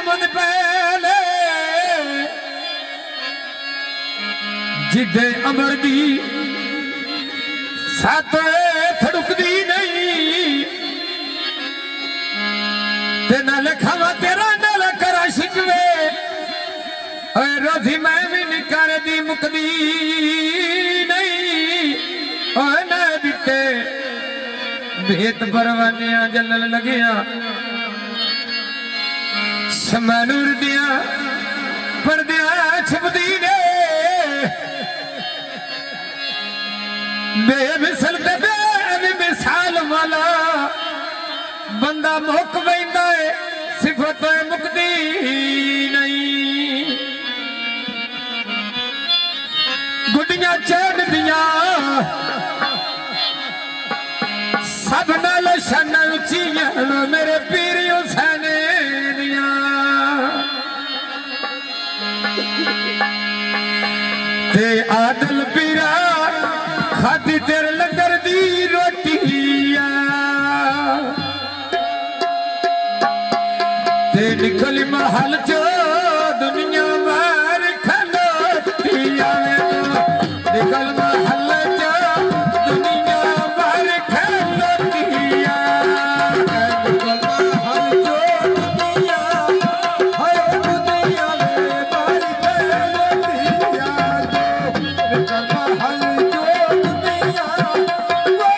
समझ पहले जिदे अमर दी साथ थड़ुकदी नहीं ते नाल खावा तेरा नाल करा शिकवे रोजी मैं भी निकर दी मुकदी नहीं न दिते भेत परवानिया जलन लगिया शमानूर दिया परदिया छुपदी ने बेमिसल ते बेमिसाल वाला बंदा मुक बैंदा है सिफत मुकदी नहीं गुडियां चढ़ दिया सब नाल शन उचियां मेरे पीर हुसैन दिया ते आदल पीरा खादी तेरे लंगर दी रोटिया ते निकली महल चो दुनिया बाहर खलोतिया निकल महल चो दुनिया बाहर खलोतिया निकल महल चो दुनिया हाय दुनिया बाहर खलोतिया निकल महल चो दुनिया बाहर खलोतिया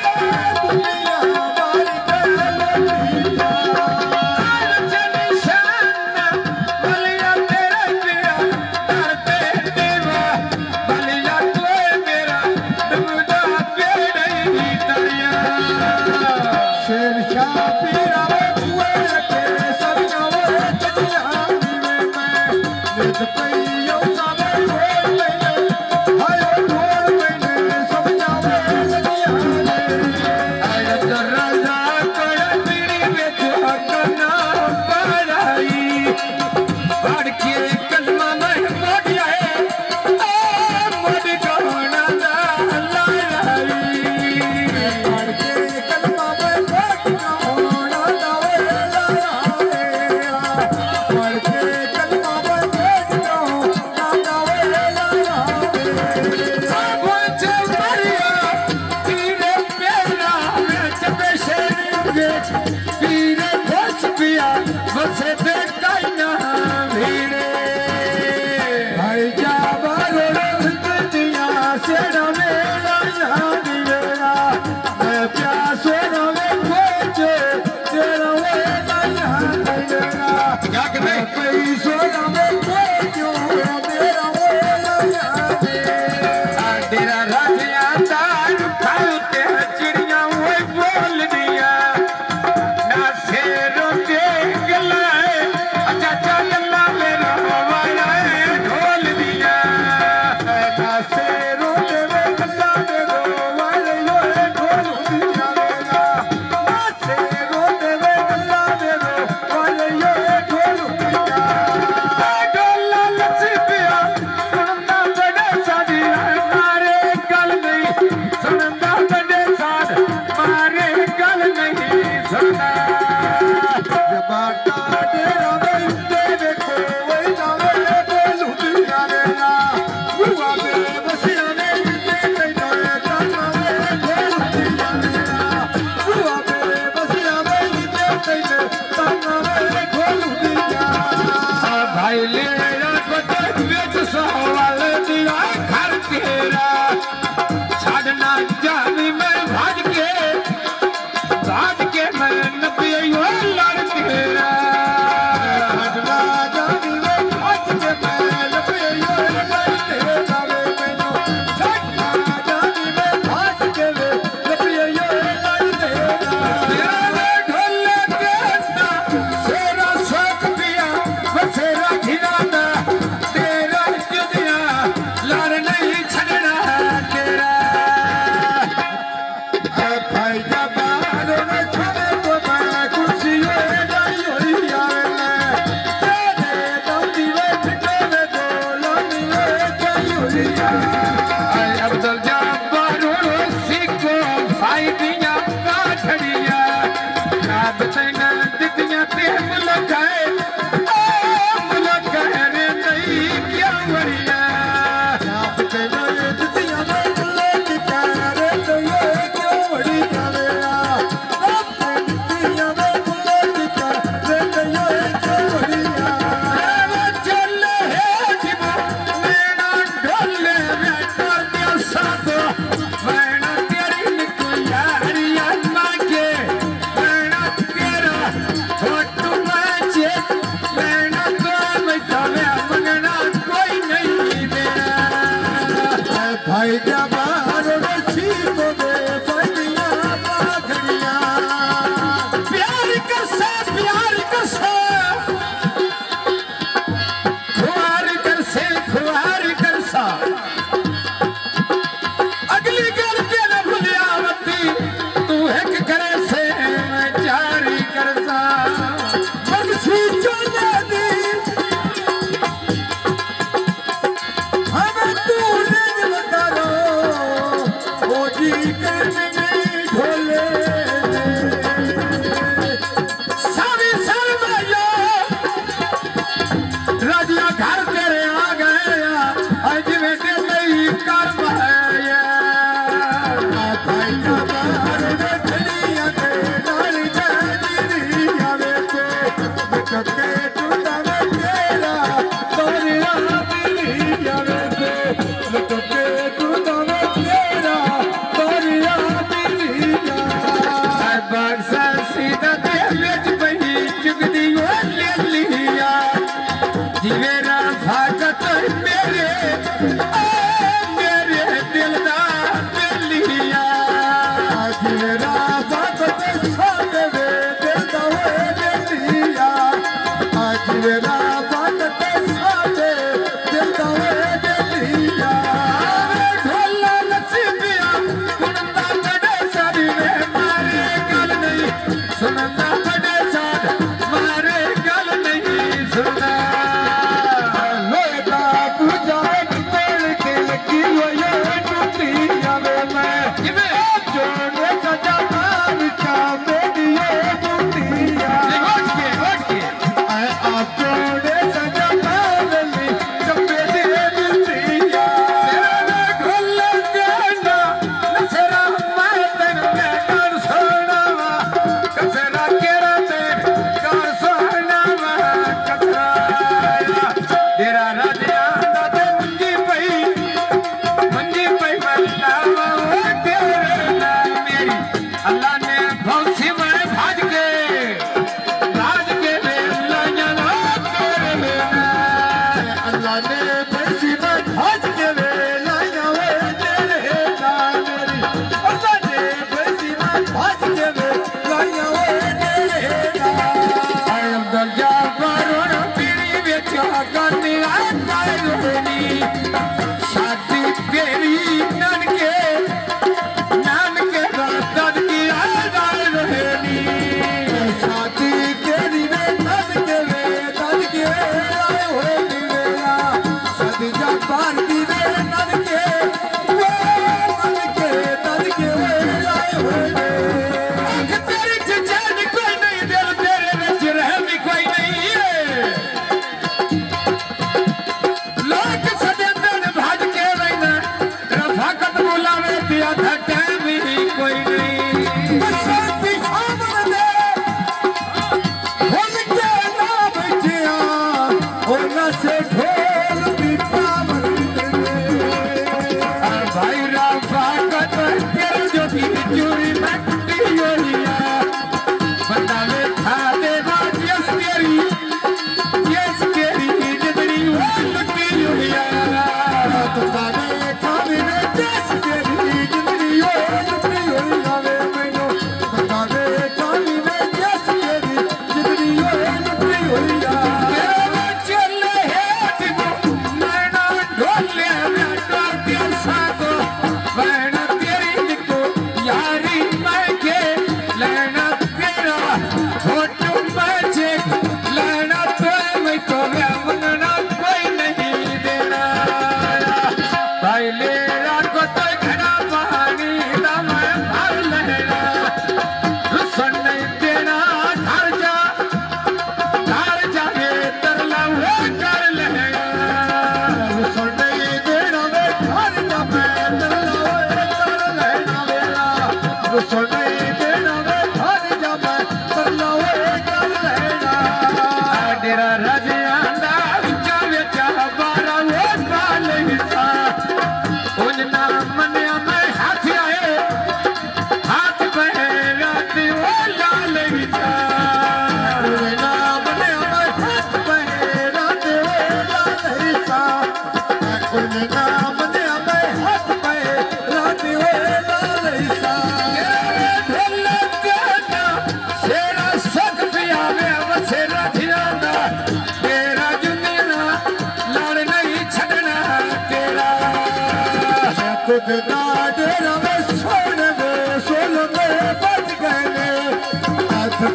बख्शी चोले दी हमें तू रेज करो ओ जी करने ढोले सारी सरमाया राजिया घर तेरे आ गए आज में ते नहीं कर पाया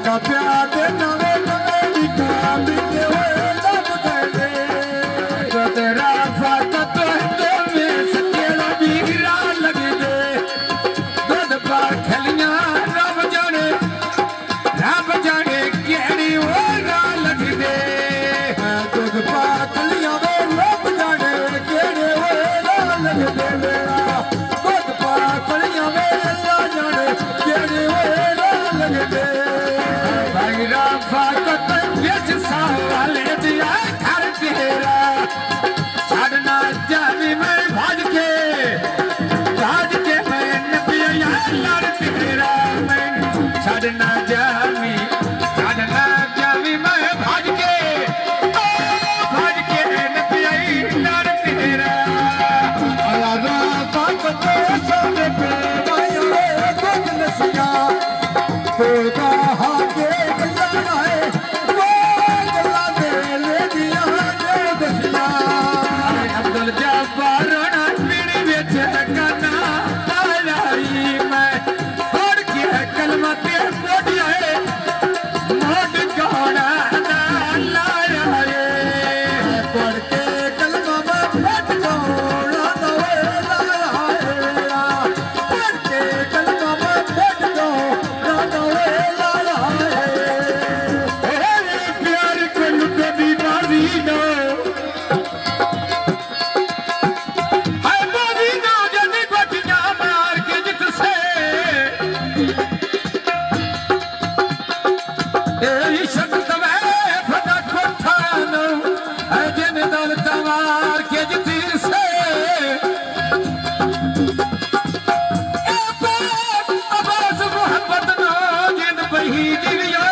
का प्यार देना फाकत बिच साले दिया घर तेरा छड़ना जावी मैं भाज के मैं नपिया लड़ तेरा मैं छड़ना जावी मैं भाज के नपिया लड़ तेरा अलावा फाकत सोने पे माया गुद नसिया होगा हाके गल्ला है वो गल्ला दे ले दिया ने दसिया अब्दुल जब्बार ना पीड़ी विच गाना लाई मैं पढ़ के कलमा ते पढ़िया मोड गाना ना लाया पढ़ के कलमा में पढ़ गाना ना लाया पढ़ के कलमा में पढ़ गाना प्यार को कभी बाजी दो हाय बाजी दो जल्दी बटिया मार के जित से इश्क तवे फटा कोठानो है जिन दल तवार के जित से अब्बास मोहब्बत नो जिन बही जिविए